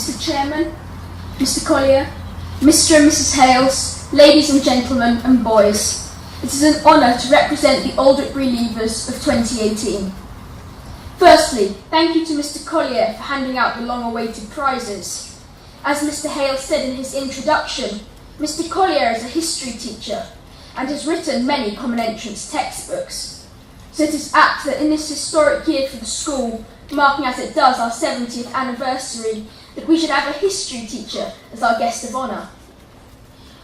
Mr. Chairman, Mr. Collier, Mr. and Mrs. Hales, ladies and gentlemen and boys, it is an honour to represent the Aldwickbury Leavers of 2018. Firstly, thank you to Mr. Collier for handing out the long-awaited prizes. As Mr. Hales said in his introduction, Mr. Collier is a history teacher and has written many common entrance textbooks. So it is apt that in this historic year for the school, marking as it does our 70th anniversary, that we should have a history teacher as our guest of honour.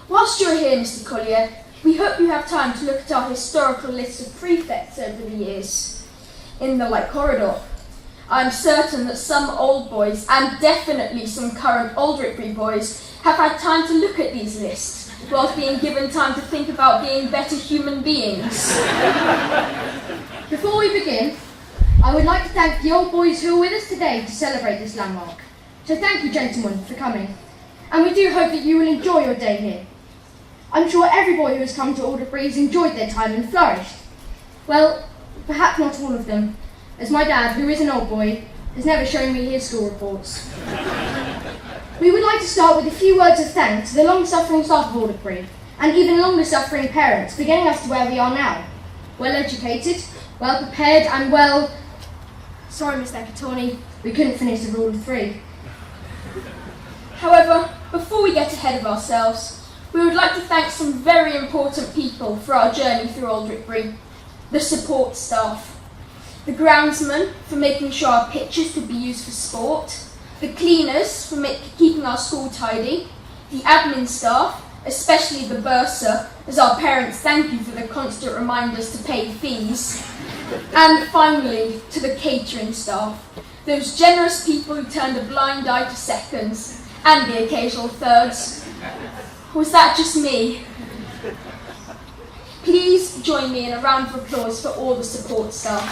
Whilst you're here, Mr. Collier, we hope you have time to look at our historical list of prefects over the years in the light corridor. I'm certain that some old boys, and definitely some current Aldwickbury boys, have had time to look at these lists, whilst being given time to think about being better human beings. Before we begin, I would like to thank the old boys who are with us today to celebrate this landmark. So thank you, gentlemen, for coming. And we do hope that you will enjoy your day here. I'm sure every boy who has come to Aldwickbury has enjoyed their time and flourished. Well, perhaps not all of them, as my dad, who is an old boy, has never shown me his school reports. We would like to start with a few words of thanks to the long-suffering staff of Aldwickbury, and even longer-suffering parents for getting us to where we are now. Well-educated, well-prepared, and well... Sorry, Mr. Ekatoni, we couldn't finish the rule of 3. However, before we get ahead of ourselves, we would like to thank some very important people for our journey through Aldwickbury. The support staff, the groundsmen for making sure our pitches could be used for sport, the cleaners for keeping our school tidy, the admin staff, especially the bursar, as our parents thank you for the constant reminders to pay fees, and finally to the catering staff, those generous people who turned a blind eye to seconds and the occasional thirds. Was that just me? Please join me in a round of applause for all the support staff.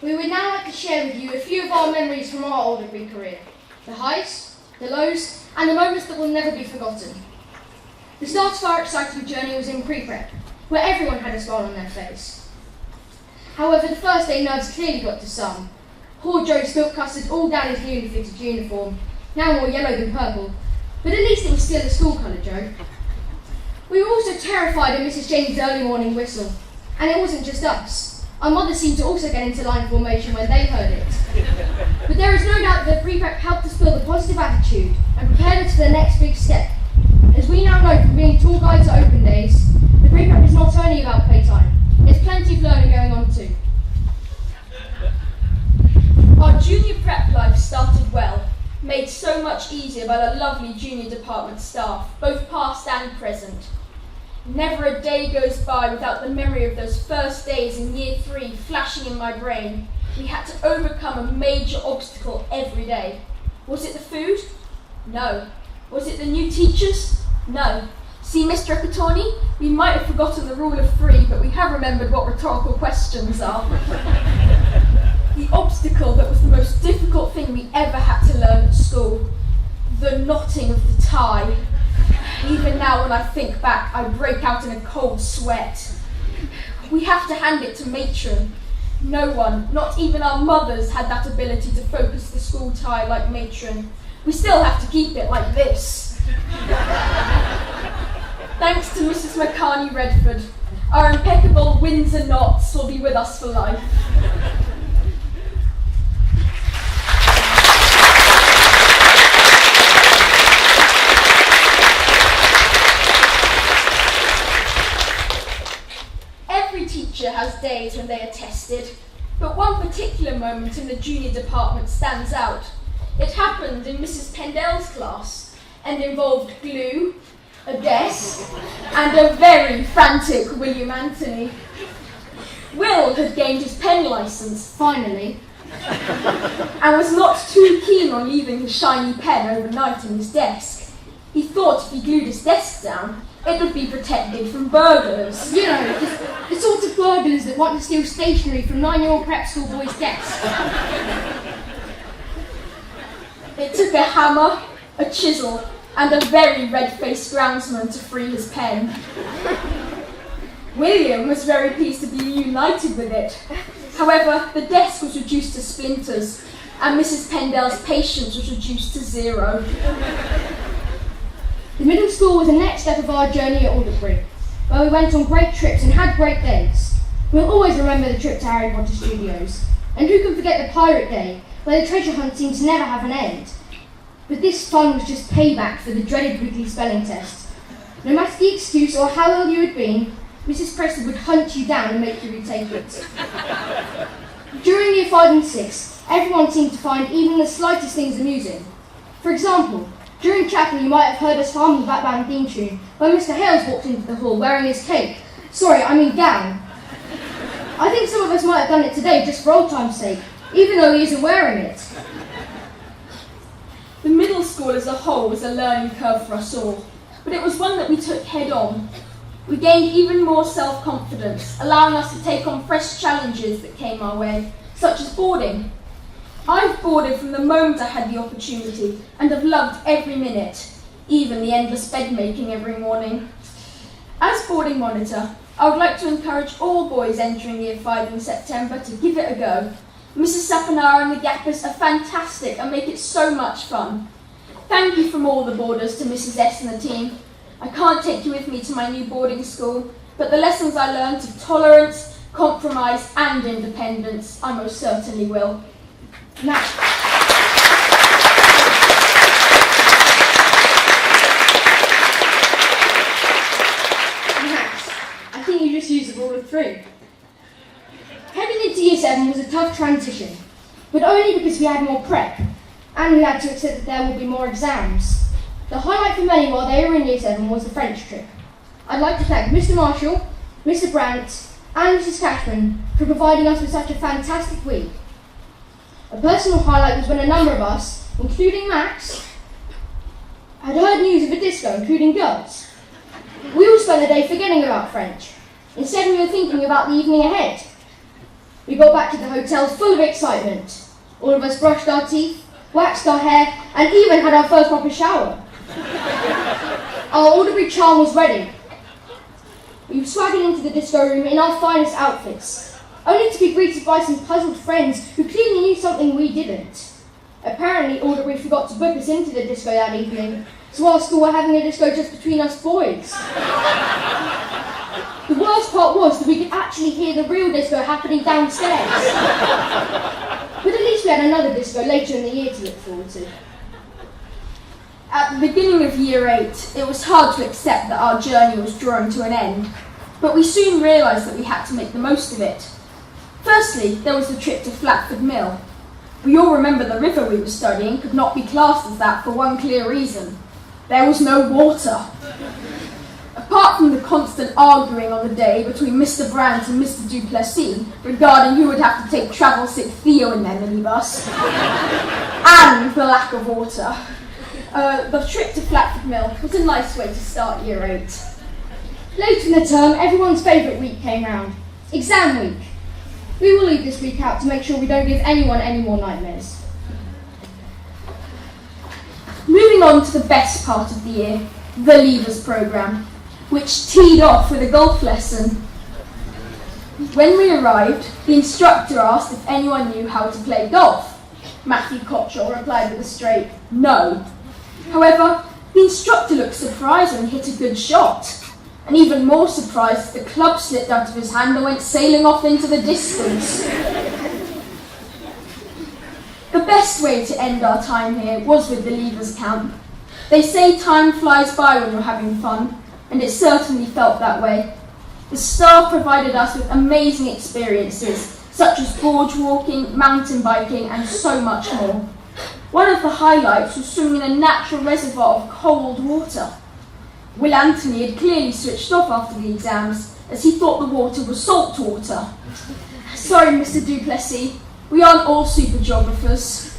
We would now like to share with you a few of our memories from our Aldwickbury career. The highs, the lows, and the moments that will never be forgotten. The start of our exciting journey was in pre-prep, where everyone had a smile on their face. However, the first day nerves clearly got to some. Poor Joe spilt custard all down his newly fitted uniform, now more yellow than purple, but at least it was still a school colour, Joe. We were also terrified of Mrs. James' early morning whistle, and it wasn't just us. Our mothers seemed to also get into line formation when they heard it. But there is no doubt that pre-prep helped us build a positive attitude and prepared us for the next big step. As we now know from being tour guides at open days, the pre-prep is not only about playtime, there's plenty of learning going on too. Our junior prep life started well, made so much easier by the lovely junior department staff, both past and present. Never a day goes by without the memory of those first days in year 3 flashing in my brain. We had to overcome a major obstacle every day. Was it the food? No. Was it the new teachers? No. See, Mr. Ekatoni, we might have forgotten the rule of 3, but we have remembered what rhetorical questions are. The obstacle that was the most difficult thing we ever had to learn at school. The knotting of the tie. Even now when I think back, I break out in a cold sweat. We have to hand it to matron. No one, not even our mothers, had that ability to focus the school tie like matron. We still have to keep it like this. Thanks to Mrs. McCarney Redford, our impeccable Windsor knots will be with us for life. Every teacher has days when they are tested, but one particular moment in the junior department stands out. It happened in Mrs. Pendell's class and involved glue, a desk, and a very frantic William Anthony. Will had gained his pen licence, finally, and was not too keen on leaving his shiny pen overnight in his desk. He thought if he glued his desk down, it would be protected from burglars. You know, the sort of burglars that want to steal stationery from 9-year-old prep school boys' desks. It took a hammer, a chisel, and a very red-faced groundsman to free his pen. William was very pleased to be reunited with it. However, the desk was reduced to splinters, and Mrs. Pendle's patience was reduced to 0. The middle school was the next step of our journey at Aldwickbury, where we went on great trips and had great days. We'll always remember the trip to Harry Potter Studios, and who can forget the Pirate Day, where the treasure hunt seemed to never have an end. But this fun was just payback for the dreaded weekly spelling test. No matter the excuse or how ill you had been, Mrs. Preston would hunt you down and make you retake it. During year 5 and 6, everyone seemed to find even the slightest things amusing. For example, during chapel you might have heard us humming the Batman theme tune when Mr. Hales walked into the hall wearing his cape. Sorry, I mean gown. I think some of us might have done it today just for old time's sake, even though he isn't wearing it. The middle school as a whole was a learning curve for us all, but it was one that we took head on. We gained even more self-confidence, allowing us to take on fresh challenges that came our way, such as boarding. I've boarded from the moment I had the opportunity and have loved every minute, even the endless bed making every morning. As boarding monitor, I would like to encourage all boys entering year 5 in September to give it a go. Mrs. Sapanara and the Gappers are fantastic and make it so much fun. Thank you from all the boarders to Mrs. S and the team. I can't take you with me to my new boarding school, but the lessons I learned of tolerance, compromise and independence, I most certainly will. Max, I think you just used the rule of 3. Heading into year 7 was a tough transition, but only because we had more prep, and we had to accept that there would be more exams. The highlight for many while they were in year 7 was the French trip. I'd like to thank Mr. Marshall, Mr. Brandt, and Mrs. Cashman for providing us with such a fantastic week. A personal highlight was when a number of us, including Max, had heard news of a disco, including girls. We all spent the day forgetting about French. Instead, we were thinking about the evening ahead. We got back to the hotel full of excitement. All of us brushed our teeth, waxed our hair, and even had our first proper shower. Our Aldwickbury charm was ready. We swaggered into the disco room in our finest outfits, only to be greeted by some puzzled friends who clearly knew something we didn't. Apparently, Aldwickbury forgot to book us into the disco that evening, so our school were having a disco just between us boys. The worst part was that we could actually hear the real disco happening downstairs. But at least we had another disco later in the year to look forward to. At the beginning of year 8, it was hard to accept that our journey was drawing to an end, but we soon realised that we had to make the most of it. Firstly, there was the trip to Flatford Mill. We all remember the river we were studying could not be classed as that for one clear reason. There was no water. Apart from the constant arguing on the day between Mr. Brandt and Mr. Duplessis regarding who would have to take travel sick Theo in their minibus, and the lack of water, the trip to Flatford Mill was a nice way to start year 8. Later in the term, everyone's favourite week came round, exam week. We will leave this week out to make sure we don't give anyone any more nightmares. Moving on to the best part of the year, the Leavers programme, which teed off with a golf lesson. When we arrived, the instructor asked if anyone knew how to play golf. Matthew Cottrell replied with a straight no. However, the instructor looked surprised when he hit a good shot, and even more surprised that the club slipped out of his hand and went sailing off into the distance. The best way to end our time here was with the Leavers camp. They say time flies by when you're having fun, and it certainly felt that way. The staff provided us with amazing experiences, such as gorge walking, mountain biking, and so much more. One of the highlights was swimming in a natural reservoir of cold water. Will Anthony had clearly switched off after the exams, as he thought the water was salt water. Sorry, Mr. Duplessis, we aren't all super geographers.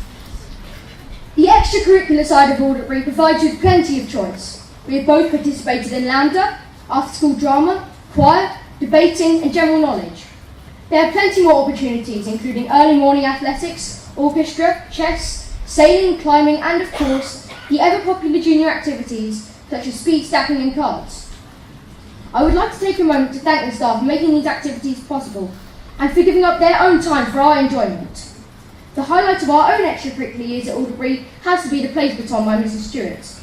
The extracurricular side of Aldwickbury provides you with plenty of choice. We have both participated in Lambda, after-school drama, choir, debating and general knowledge. There are plenty more opportunities, including early morning athletics, orchestra, chess, sailing, climbing and, of course, the ever-popular junior activities such as speed stacking and cards. I would like to take a moment to thank the staff for making these activities possible and for giving up their own time for our enjoyment. The highlight of our own extracurricular years at Aldwickbury has to be the plays baton by Mrs. Stewart.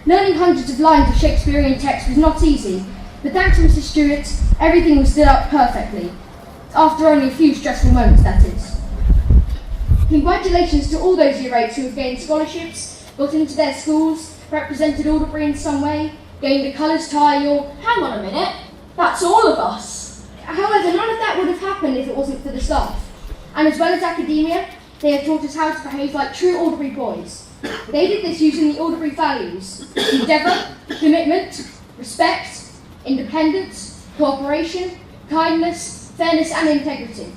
Learning hundreds of lines of Shakespearean text was not easy, but thanks to Mrs. Stewart, everything was stood up perfectly. After only a few stressful moments, that is. Congratulations to all those year 8s who have gained scholarships, got into their schools, represented Aldwickbury in some way, gained a colours tie or... Hang on a minute, that's all of us. However, none of that would have happened if it wasn't for the staff. And as well as academia, they have taught us how to behave like true Aldwickbury boys. They did this using the Aldwickbury values: endeavour, commitment, respect, independence, cooperation, kindness, fairness and integrity.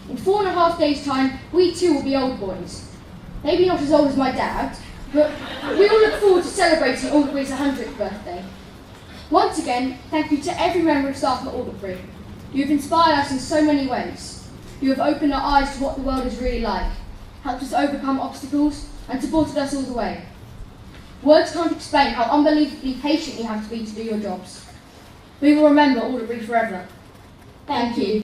In 4.5 days' time, we too will be old boys. Maybe not as old as my dad, but we all look forward to celebrating Aldwickbury's 100th birthday. Once again, thank you to every member of staff at Aldwickbury. You have inspired us in so many ways. You have opened our eyes to what the world is really like, helped us overcome obstacles, and supported us all the way. Words can't explain how unbelievably patient you have to be to do your jobs. We will remember Aldwickbury forever. Thank you.